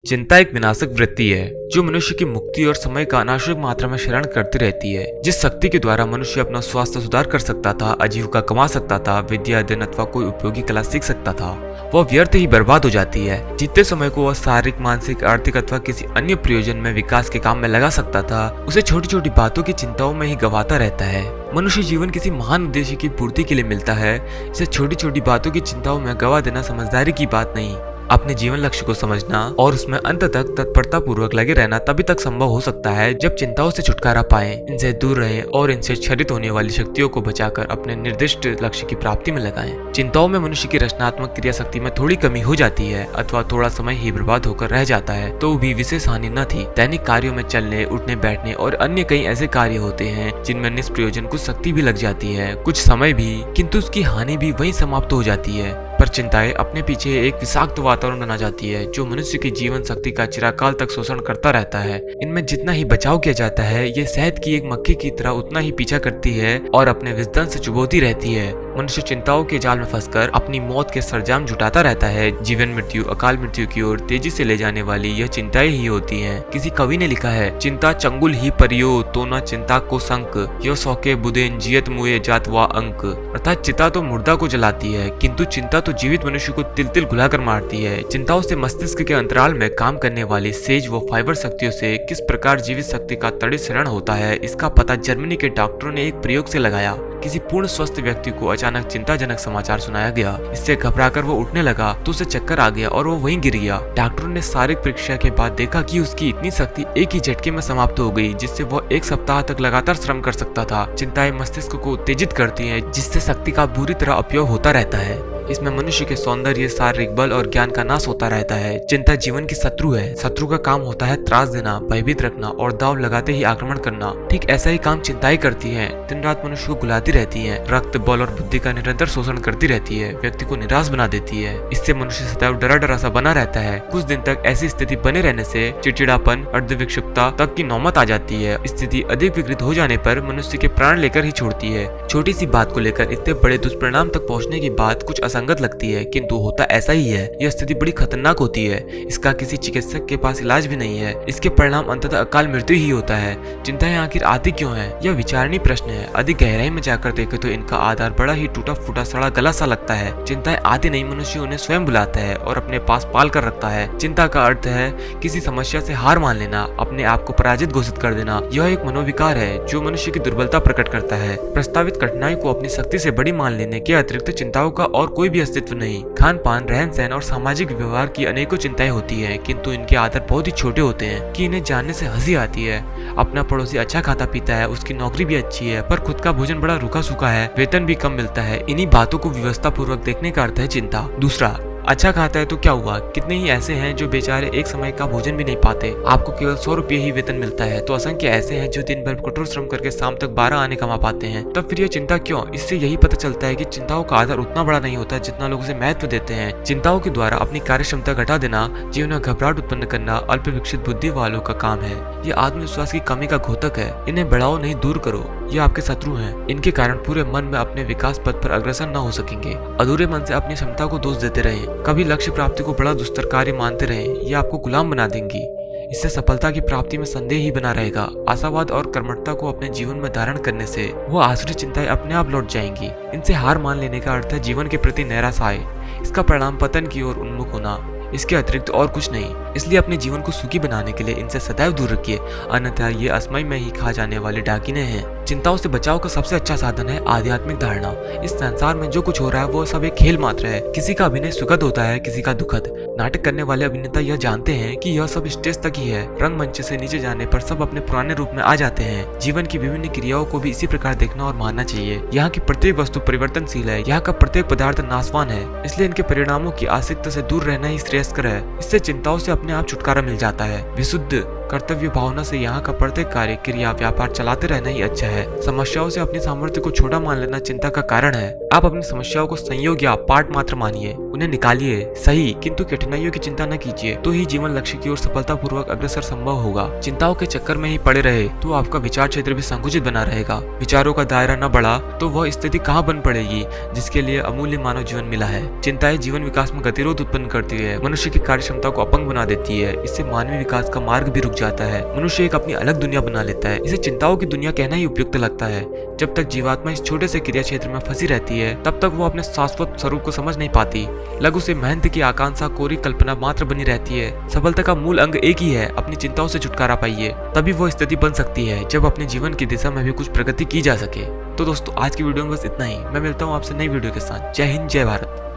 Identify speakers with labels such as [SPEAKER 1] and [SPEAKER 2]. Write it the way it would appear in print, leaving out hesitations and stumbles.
[SPEAKER 1] चिंता एक विनाशक वृत्ति है जो मनुष्य की मुक्ति और समय का अनावश्यक मात्रा में शरण करती रहती है। जिस शक्ति के द्वारा मनुष्य अपना स्वास्थ्य सुधार कर सकता था, आजीविका कमा सकता था, विद्या अध्ययन अथवा कोई उपयोगी कला सीख सकता था, वह व्यर्थ ही बर्बाद हो जाती है। जितने समय को वह शारीरिक, मानसिक, आर्थिक अथवा किसी अन्य प्रयोजन में विकास के काम में लगा सकता था, उसे छोटी छोटी बातों की चिंताओं में ही गंवाता रहता है। मनुष्य जीवन किसी महान उद्देश्य की पूर्ति के लिए मिलता है। इसे छोटी छोटी बातों की चिंताओं में गवा देना समझदारी की बात नहीं। अपने जीवन लक्ष्य को समझना और उसमें अंत तक तत्परता पूर्वक लगे रहना तभी तक संभव हो सकता है जब चिंताओं से छुटकारा पाएं, इनसे दूर रहें और इनसे क्षरित होने वाली शक्तियों को बचाकर अपने निर्दिष्ट लक्ष्य की प्राप्ति में लगाएं। चिंताओं में मनुष्य की रचनात्मक क्रिया शक्ति में थोड़ी कमी हो जाती है अथवा थोड़ा समय ही बर्बाद होकर रह जाता है तो भी विशेष हानि न थी। दैनिक कार्यों में चलने, उठने, बैठने और अन्य कई ऐसे कार्य होते हैं जिनमें निष्प्रयोजन कुछ शक्ति भी लग जाती है, कुछ समय भी, किंतु उसकी हानि भी वहीं समाप्त हो जाती है। पर चिंताएं अपने पीछे एक विषाक्त वातावरण बना जाती है जो मनुष्य की जीवन शक्ति का चिरकाल तक शोषण करता रहता है। इनमें जितना ही बचाव किया जाता है, ये शहद की एक मक्खी की तरह उतना ही पीछा करती है और अपने विजडन से चुभोती रहती है। मनुष्य चिंताओं के जाल में फंसकर अपनी मौत के सरंजाम जुटाता रहता है। जीवन मृत्यु, अकाल मृत्यु की ओर तेजी से ले जाने वाली यह चिंताएं ही होती हैं। किसी कवि ने लिखा है, चिंता चंगुल ही परियो तो न चिंता को संक, यो सौके बुदेन जियत मुए जात वा अंक। अर्थात चिता तो मुर्दा को जलाती है किंतु चिंता तो जीवित मनुष्य को तिल तिल घुलाकर मारती है। चिंताओं से मस्तिष्क के अंतराल में काम करने वाली सेज व फाइबर शक्तियों से किस प्रकार जीवित शक्ति का तड़ित होता है, इसका पता जर्मनी के डॉक्टरों ने एक प्रयोग से लगाया। किसी पूर्ण स्वस्थ व्यक्ति को अचानक चिंताजनक समाचार सुनाया गया। इससे घबराकर वो उठने लगा तो उसे चक्कर आ गया और वो वहीं गिर गया। डॉक्टरों ने शारीरिक परीक्षा के बाद देखा कि उसकी इतनी शक्ति एक ही झटके में समाप्त हो गई जिससे वह एक सप्ताह तक लगातार श्रम कर सकता था। चिंताएं मस्तिष्क को उत्तेजित करती हैं जिससे शक्ति का बुरी तरह उपयोग होता रहता है। इसमें मनुष्य के सौंदर्य, शारीरिक बल और ज्ञान का नाश होता रहता है। चिंता जीवन की शत्रु है। शत्रु का काम होता है त्रास देना, भयभीत रखना और दाव लगाते ही आक्रमण करना। ठीक ऐसा ही काम चिंताएं करती है। दिन रात मनुष्य को गुलाती रहती है, रक्त, बल और बुद्धि का निरंतर शोषण करती रहती है, व्यक्ति को निराश बना देती है। इससे मनुष्य सदैव डरा डरा सा बना रहता है। कुछ दिन तक ऐसी स्थिति बने रहने से चिड़चिड़ापन, अर्धविक्षिप्तता तक की नौबत आ जाती है। स्थिति अधिक विकृत हो जाने पर मनुष्य के प्राण लेकर ही छोड़ती है। छोटी सी बात को लेकर इतने बड़े दुष्परिणाम तक पहुँचने की बात कुछ संगत लगती है किंतु होता ऐसा ही है। यह स्थिति बड़ी खतरनाक होती है। इसका किसी चिकित्सक के पास इलाज भी नहीं है। इसके परिणाम अंततः अकाल मृत्यु ही होता है। चिंताएं आखिर आती क्यों है, यह विचारणीय प्रश्न है। अधिक गहराई में जाकर देखे तो इनका आधार बड़ा ही टूटा फूटा सड़ा गला सा लगता है। चिंताएं आती नहीं, मनुष्य उन्हें स्वयं बुलाता है और अपने पास पाल कर रखता है। चिंता का अर्थ है किसी समस्या से हार मान लेना, अपने आप को पराजित घोषित कर देना। यह एक मनोविकार है जो मनुष्य की दुर्बलता प्रकट करता है। प्रस्तावित कठिनाई को अपनी शक्ति से बड़ी मान लेने के अतिरिक्त चिंताओं का और कोई भी अस्तित्व नहीं। खान पान, रहन सहन और सामाजिक व्यवहार की अनेकों चिंताएं होती हैं किंतु इनके आधार बहुत ही छोटे होते हैं कि इन्हें जानने से हंसी आती है। अपना पड़ोसी अच्छा खाता पीता है, उसकी नौकरी भी अच्छी है पर खुद का भोजन बड़ा रूखा सूखा है, वेतन भी कम मिलता है। इन्हीं बातों को व्यवस्था पूर्वक देखने का अर्थ है चिंता। दूसरा, अच्छा खाता है तो क्या हुआ, कितने ही ऐसे हैं जो बेचारे एक समय का भोजन भी नहीं पाते। आपको केवल 100 रुपये ही वेतन मिलता है तो असंख्य ऐसे हैं जो दिन भर कठोर श्रम करके शाम तक 12 आने कमा पाते हैं। तब फिर यह चिंता क्यों? इससे यही पता चलता है कि चिंताओं का आधार उतना बड़ा नहीं होता जितना लोग उसे महत्व देते हैं। चिंताओं के द्वारा अपनी कार्य क्षमता घटा देना, जीवन में घबराहट उत्पन्न करना अल्प विकसित बुद्धि वालों का काम है। ये आत्मविश्वास की कमी का घोतक है। इन्हें बढ़ाओ नहीं, दूर करो। ये आपके शत्रु हैं। इनके कारण पूरे मन में अपने विकास पथ पर अग्रसर न हो सकेंगे। अधूरे मन से अपनी क्षमता को दोष देते रहे, कभी लक्ष्य प्राप्ति को बड़ा दुस्तर कार्य मानते रहे। ये आपको गुलाम बना देंगी। इससे सफलता की प्राप्ति में संदेह ही बना रहेगा। आशावाद और कर्मठता को अपने जीवन में धारण करने से वो आसुरी चिंताएं अपने आप लौट जाएंगी। इनसे हार मान लेने का अर्थ है जीवन के प्रति नैराश्य आए। इसका परिणाम पतन की ओर उन्मुख होना, इसके अतिरिक्त और कुछ नहीं। इसलिए अपने जीवन को सुखी बनाने के लिए इनसे सदैव दूर रखिए, अन्यथा ये असमय में ही खा जाने वाले डाकिने हैं। चिंताओं से बचाव का सबसे अच्छा साधन है आध्यात्मिक धारणा। इस संसार में जो कुछ हो रहा है वो सब एक खेल मात्र है। किसी का अभिनय सुखद होता है, किसी का दुखद। नाटक करने वाले अभिनेता यह जानते हैं कि यह सब स्टेज तक ही है। रंगमंच से नीचे जाने पर सब अपने पुराने रूप में आ जाते हैं। जीवन की विभिन्न क्रियाओं को भी इसी प्रकार देखना और मानना चाहिए। यहाँ की प्रत्येक वस्तु परिवर्तनशील है, यहाँ का प्रत्येक पदार्थ नाशवान है, इसलिए इनके परिणामों की आसक्ति से दूर रहना ही श्रेयस्कर है। इससे चिंताओं से अपने आप छुटकारा मिल जाता है। विशुद्ध कर्तव्य भावना से यहाँ का प्रत्येक कार्य, क्रिया, व्यापार चलाते रहना ही अच्छा है। समस्याओं से अपनी सामर्थ्य को छोटा मान लेना चिंता का कारण है। आप अपनी समस्याओं को संयोग या पाठ मात्र मानिए, उन्हें निकालिए, सही, किंतु कठिनाइयों की चिंता न कीजिए, तो ही जीवन लक्ष्य की ओर सफलतापूर्वक अग्रसर संभव होगा। चिंताओं के चक्कर में ही पड़े रहे तो आपका विचार क्षेत्र भी संकुचित बना रहेगा। विचारों का दायरा न बढ़ा तो वह स्थिति कहाँ बन पड़ेगी जिसके लिए अमूल्य मानव जीवन मिला है। चिंताएं जीवन विकास में गतिरोध उत्पन्न करती है, मनुष्य की कार्य क्षमता को अपंग बना देती है। इससे मानवीय विकास का मार्ग भी रुक जाता है। मनुष्य एक अपनी अलग दुनिया बना लेता है। इसे चिंताओं की दुनिया कहना ही उपयुक्त लगता है। जब तक जीवात्मा इस छोटे से क्रिया क्षेत्र में फंसी रहती है तब तक वो अपने शाश्वत स्वरूप को समझ नहीं पाती। लघु से मेहनत की आकांक्षा कोरी कल्पना मात्र बनी रहती है। सफलता का मूल अंग एक ही है, अपनी चिंताओं से छुटकारा पाइए, तभी वो स्थिति बन सकती है जब अपने जीवन की दिशा में भी कुछ प्रगति की जा सके। तो दोस्तों आज की वीडियो में बस इतना ही। मैं मिलता हूँ आपसे नई वीडियो के साथ। जय हिंद, जय भारत।